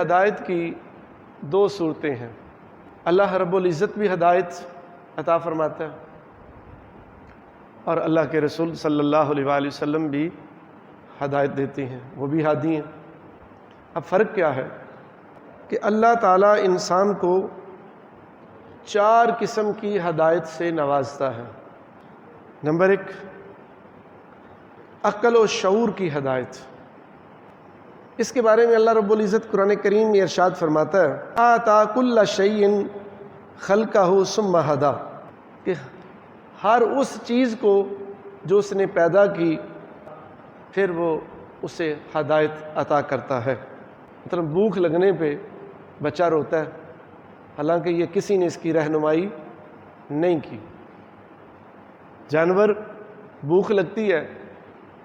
ہدایت کی دو صورتیں ہیں۔ اللہ رب العزت بھی ہدایت عطا فرماتا ہے اور اللہ کے رسول صلی اللہ علیہ وآلہ وسلم بھی ہدایت دیتے ہیں، وہ بھی ہادی ہیں۔ اب فرق کیا ہے کہ اللہ تعالیٰ انسان کو 4 قسم کی ہدایت سے نوازتا ہے۔ نمبر 1، عقل و شعور کی ہدایت۔ اس کے بارے میں اللہ رب العزت قرآن کریم میں ارشاد فرماتا ہے، آتا کل شیء خلقہ ثم ہدی، کہ ہر اس چیز کو جو اس نے پیدا کی پھر وہ اسے ہدایت عطا کرتا ہے۔ مطلب بھوک لگنے پہ بچہ روتا ہے، حالانکہ یہ کسی نے اس کی رہنمائی نہیں کی۔ جانور بھوک لگتی ہے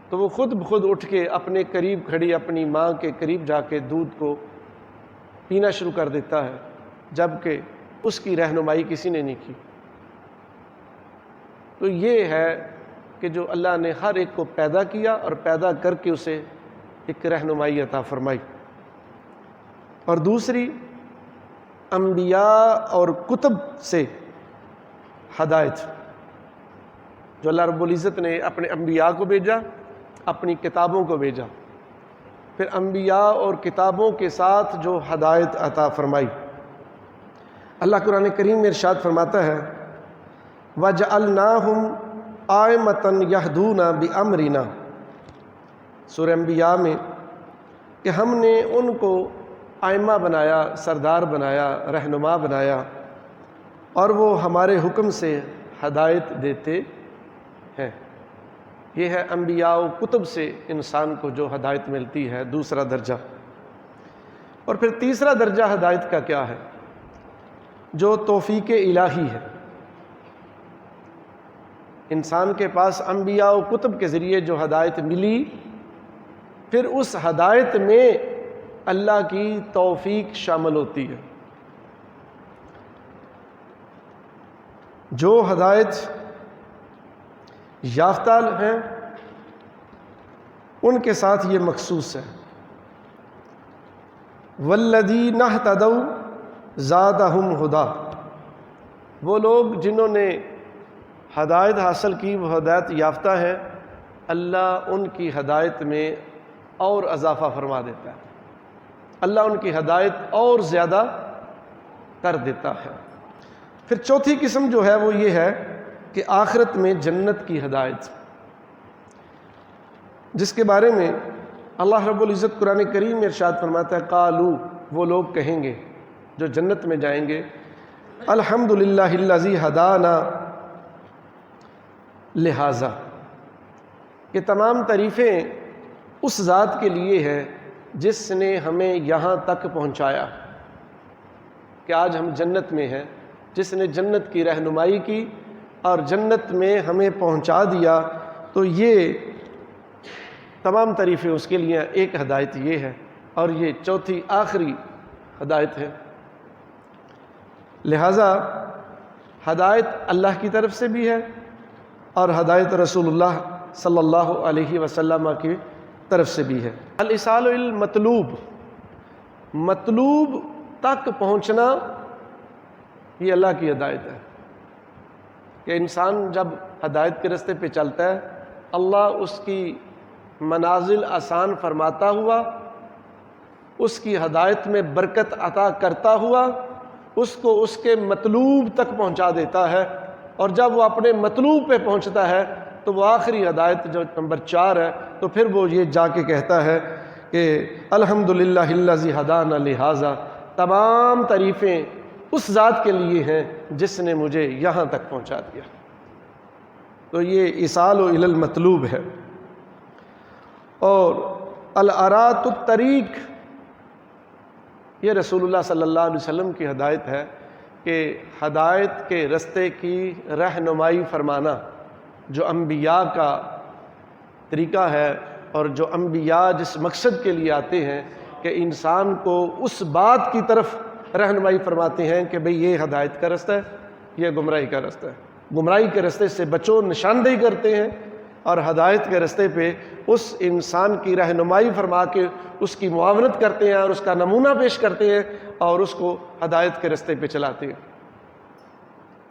تو وہ خود بخود اٹھ کے اپنے قریب کھڑی اپنی ماں کے قریب جا کے دودھ کو پینا شروع کر دیتا ہے، جبکہ اس کی رہنمائی کسی نے نہیں کی۔ تو یہ ہے کہ جو اللہ نے ہر ایک کو پیدا کیا اور پیدا کر کے اسے ایک رہنمائی عطا فرمائی۔ اور دوسری، انبیاء اور کتب سے ہدایت، جو اللہ رب العزت نے اپنے انبیاء کو بھیجا، اپنی کتابوں کو بھیجا، پھر انبیاء اور کتابوں کے ساتھ جو ہدایت عطا فرمائی۔ اللہ قرآن کریم میں ارشاد فرماتا ہے، وَجَعَلْنَاهُمْ أَئِمَّةً يَهْدُونَ بِأَمْرِنَا، سورہ انبیاء میں، کہ ہم نے ان کو ائمہ بنایا، سردار بنایا، رہنما بنایا، اور وہ ہمارے حکم سے ہدایت دیتے ہیں۔ یہ ہے انبیاء و کتب سے انسان کو جو ہدایت ملتی ہے، دوسرا درجہ۔ اور پھر تیسرا درجہ ہدایت کا کیا ہے؟ جو توفیق الہی ہے۔ انسان کے پاس انبیاء و کتب کے ذریعے جو ہدایت ملی، پھر اس ہدایت میں اللہ کی توفیق شامل ہوتی ہے۔ جو ہدایت یافتہ ہیں ان کے ساتھ یہ مخصوص ہے، وَالَّذِينَ اهْتَدَوْا زَادَهُمْ هُدًى، وہ لوگ جنہوں نے ہدایت حاصل کی، وہ ہدایت یافتہ ہیں، اللہ ان کی ہدایت میں اور اضافہ فرما دیتا ہے، اللہ ان کی ہدایت اور زیادہ کر دیتا ہے۔ پھر چوتھی قسم جو ہے وہ یہ ہے کہ آخرت میں جنت کی ہدایت، جس کے بارے میں اللہ رب العزت قرآن کریم میں ارشاد فرماتا ہے، قالوا، وہ لوگ کہیں گے جو جنت میں جائیں گے، الحمدللہ الذی ہدانا لہذا، کہ تمام تعریفیں اس ذات کے لیے ہے جس نے ہمیں یہاں تک پہنچایا، کہ آج ہم جنت میں ہیں، جس نے جنت کی رہنمائی کی اور جنت میں ہمیں پہنچا دیا۔ تو یہ تمام تعریفیں اس کے لیے، ایک ہدایت یہ ہے، اور یہ چوتھی آخری ہدایت ہے۔ لہذا ہدایت اللہ کی طرف سے بھی ہے اور ہدایت رسول اللہ صلی اللہ علیہ وسلم کی طرف سے بھی ہے۔ الایصال المطلوب، مطلوب تک پہنچنا، یہ اللہ کی ہدایت ہے، کہ انسان جب ہدایت کے راستے پہ چلتا ہے، اللہ اس کی منازل آسان فرماتا ہوا، اس کی ہدایت میں برکت عطا کرتا ہوا، اس کو اس کے مطلوب تک پہنچا دیتا ہے، اور جب وہ اپنے مطلوب پہ پہنچتا ہے تو وہ آخری ہدایت جو نمبر 4 ہے، تو پھر وہ یہ جا کے کہتا ہے کہ الحمدللہ الذی ہدانا لہذا، تمام تعریفیں اس ذات کے لیے ہیں جس نے مجھے یہاں تک پہنچا دیا۔ تو یہ ایصال الی المطلوب ہے۔ اور الارات الطریق، یہ رسول اللہ صلی اللہ علیہ وسلم کی ہدایت ہے، کہ ہدایت کے رستے کی رہنمائی فرمانا، جو انبیاء کا طریقہ ہے، اور جو انبیاء جس مقصد کے لیے آتے ہیں کہ انسان کو اس بات کی طرف رہنمائی فرماتے ہیں کہ بھئی یہ ہدایت کا رستہ ہے، یہ گمراہی کا رستہ ہے، گمراہی کے رستے سے بچو، نشاندہی کرتے ہیں اور ہدایت کے رستے پہ اس انسان کی رہنمائی فرما کے اس کی معاونت کرتے ہیں اور اس کا نمونہ پیش کرتے ہیں اور اس کو ہدایت کے رستے پہ چلاتے ہیں۔